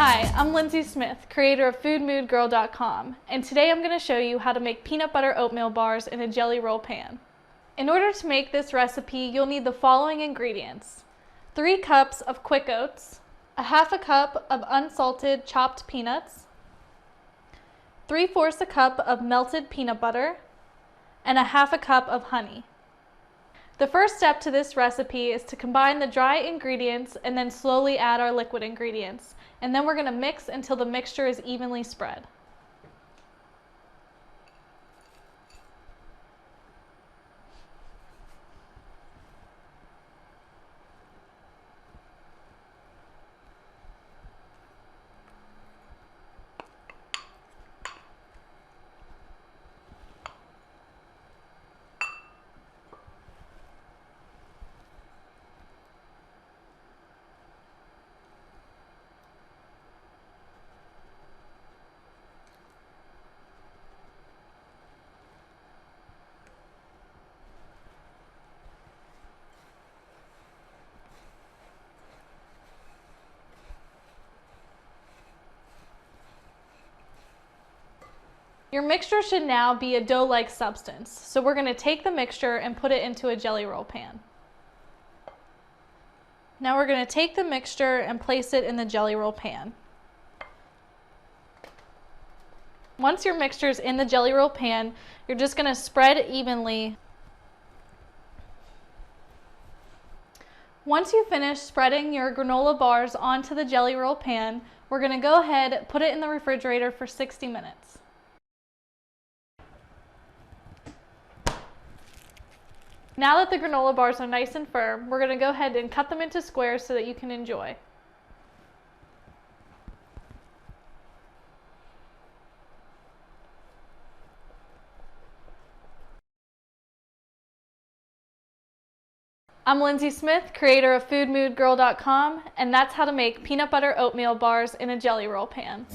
Hi, I'm Lindsay Smith, creator of foodmoodgirl.com, and today I'm going to show you how to make peanut butter oatmeal bars in a jelly roll pan. In order to make this recipe, you'll need the following ingredients: 3 cups of quick oats, a half a cup of unsalted chopped peanuts, 3/4 a cup of melted peanut butter, and a half a cup of honey. The first step to this recipe is to combine the dry ingredients and then slowly add our liquid ingredients. And then we're going to mix until the mixture is evenly spread. Your mixture should now be a dough-like substance, so we're going to take the mixture and put it into a jelly roll pan. Now we're going to take the mixture and place it in the jelly roll pan. Once your mixture is in the jelly roll pan, you're just going to spread it evenly. Once you finish spreading your granola bars onto the jelly roll pan, we're going to go ahead and put it in the refrigerator for 60 minutes. Now that the granola bars are nice and firm, we're going to go ahead and cut them into squares so that you can enjoy. I'm Lindsay Smith, creator of foodmoodgirl.com, and that's how to make peanut butter oatmeal bars in a jelly roll pan.